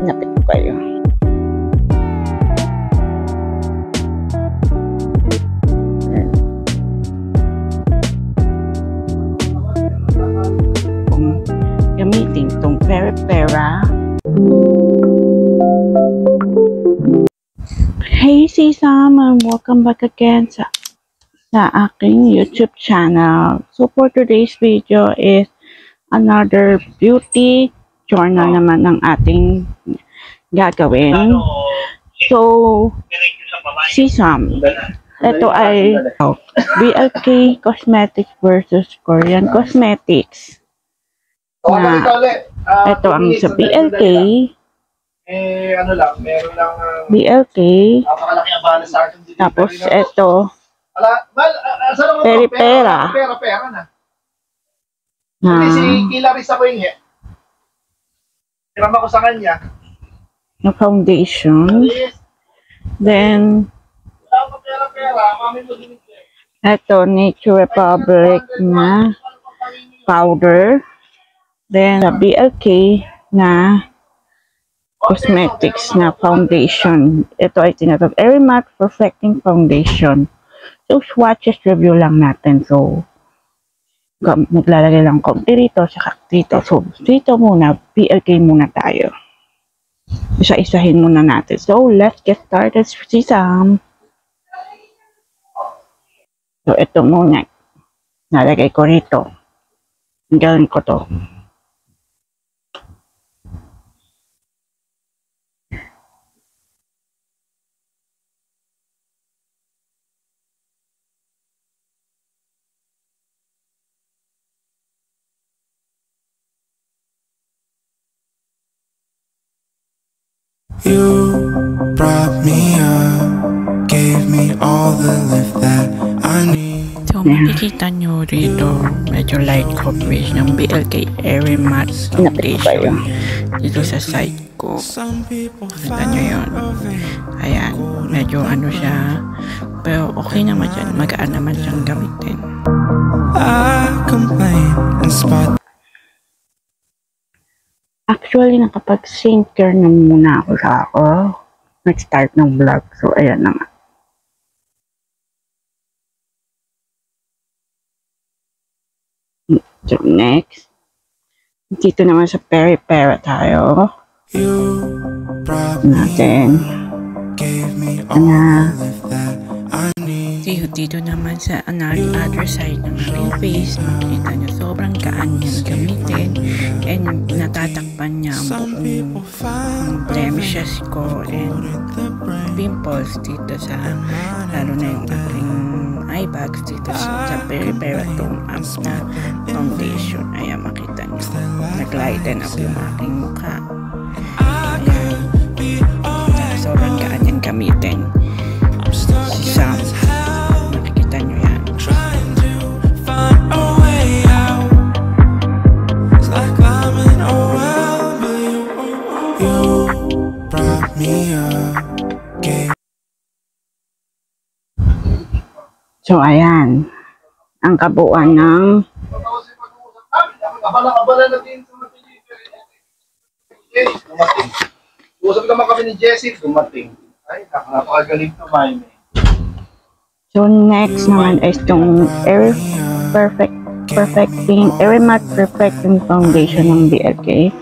Napit ko kayo. Kung gamitin itong Peripera. Hey Sisam, and welcome back again sa aking YouTube channel. So for today's video is another beauty journal naman ng ating gagawin. So Sisam, ito ay BLK Cosmetics versus Korean Cosmetics. Ito ang sa BLK. Ano lang, meron lang BLK. napakalaki ang bala sa akin. Tapos ito Peripera. Peripera. Pera na. Hindi si Kilarisa ko yung hirama ko sa kanya. Na foundation. Then Pera. Mami mo din ito. ito Nature Republic na powder. Then sa BLK na cosmetics na foundation. Ito ay tinatawag Airy Matte Perfecting Foundation. So, swatches review lang natin. So, maglalagay lang konti rito, saka dito. So, dito muna, BLK muna tayo. Isa-isahin muna natin. So, let's get started. Sisam. So, ito muna. Nalagay ko rito. Gawin ko to. You brought me up, gave me all the lift that I need. So, makikita nyo rito, medyo light coverage ng BLK Airy Matte Foundation dito sa side ko. Kita nyo yun. Ayan, medyo ano siya. Pero okay naman dyan, magaan naman siyang gamitin. I complain and spot. Actually, nakapag-skincare na muna ako nag-start ng vlog. So, ayan na nga. So, next. Dito naman sa Peripera tayo. Natin. Dito naman sa other side ng aking face, makikita nyo sobrang gaan niya gamitin and natatakpan niya ang buong blemishes ko and pimples dito sa lalo na yung aking eye bags dito sa Peripera Tone Up na foundation. Ayan, makita nyo nag-lighten up yung aking mukha. Ayan, sobrang gaan niyang gamitin. Sisam. So, ayan. Ang kabuuan ng Abala na din sa dumating. Usap naman kami ni Jessie, dumating. Ay, napakagaling to, Mime. So, next naman is itong Airy Matte Perfecting Foundation ng BLK.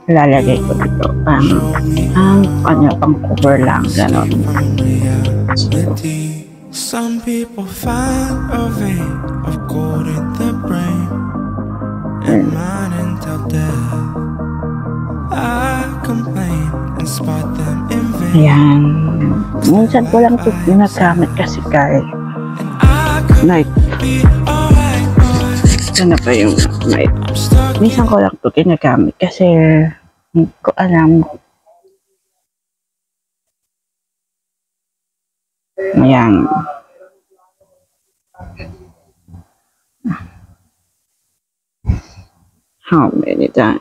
Lalagay ko dito pang cover lang, gano'n. Some people find a vein of gold in the brain and mine until death. I complain and spot them in vain. Ayan. Minsan ko lang ito ginagamit kasi kahit night. Ito na pa yung night. Minsan ko lang ito ginagamit kasi hindi ko alam. Ayan. How many times?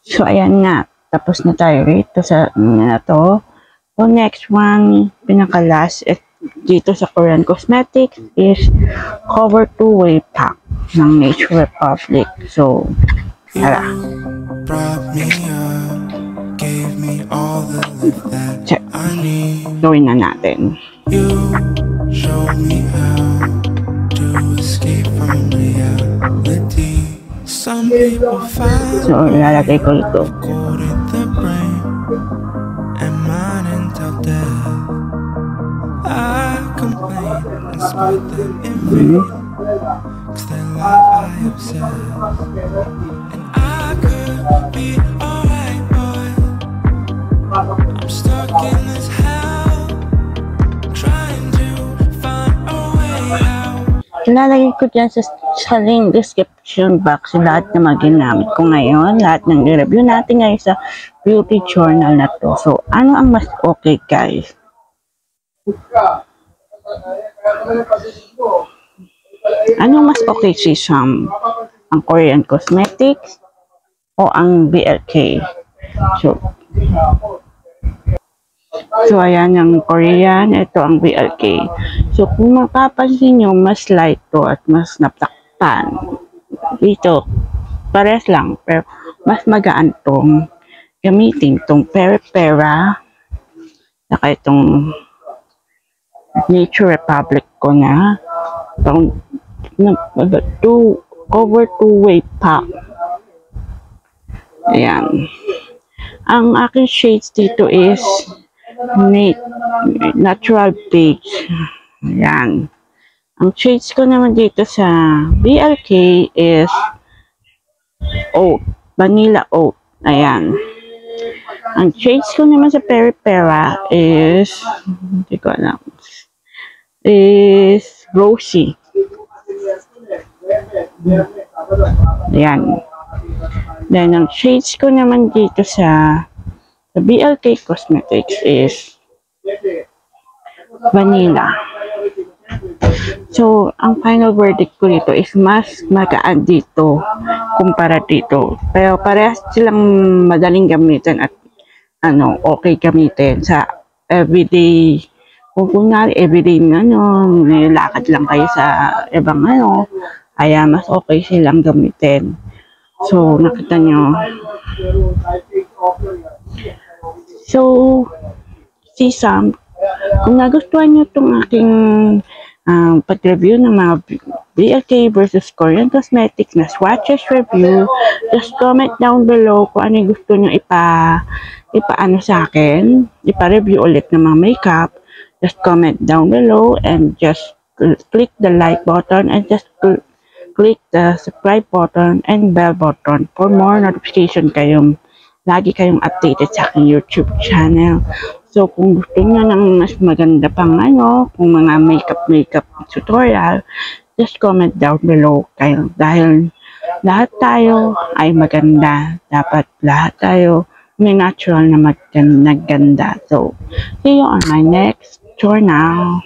So, ayan nga. Tapos na tayo rito sa na to. So, next one, pinaka-last dito sa Korean Cosmetics is Cover 2-Way Pack ng Nature Republic. So, tara. all the life that I need. Gawin na natin. You show me how to escape from reality. Some people find So, ilalagay ko ito. gold in the brain and mine until death. I complain and spite them in vain, 'cause their life I obsess. And I could be alright, but I'm stuck in this hell, trying to find a way out. Ilalagay ko dyan sa link description box lahat na mga ginamit ko ngayon. Lahat ng i-review natin ngayon sa beauty journal na to. So, ano ang mas okay, guys? Ano mas okay si Sam? Ang Korean Cosmetics o ang BLK? So ayan ang Korean, ito ang BLK. So kung mapapansin nyo, mas light to at mas natakpan. Dito, pares lang, pero mas magaan tong gamitin, tong Pera, saka itong Nature Republic ko na cover two-way pack. Ayan. Ang aking shades dito is Natural Beige. Ayan. Ang shades ko naman dito sa BLK is Oat. Vanilla Oat. Ayan. Ang shades ko naman sa Pera is, hindi ko alam, is Rosy. Ayan. Then, ang shades ko naman dito sa BLK Cosmetics is Vanilla. So, ang final verdict ko dito is mas magaan dito kumpara dito. Pero parehas silang madaling gamitin at okay gamitin sa everyday. Kung kunwari everyday nilakad lang kayo sa ibang kaya mas okay silang gamitin. So, nakita nyo. So, si Sam, kung nagustuhan nyo itong aking pag-review ng mga BLK versus Korean Cosmetics na swatches review, just comment down below kung ano gusto nyo ipaano sa akin, ipa-review ulit ng mga makeup. Just comment down below and just click the like button and just click the subscribe button and bell button for more notification lagi kayong updated sa aking YouTube channel. So, kung gusto nyo ng mas maganda pang kung mga makeup tutorial, just comment down below kayo. Dahil lahat tayo ay maganda. Dapat lahat tayo may natural na nagganda. So, see you on my next journal.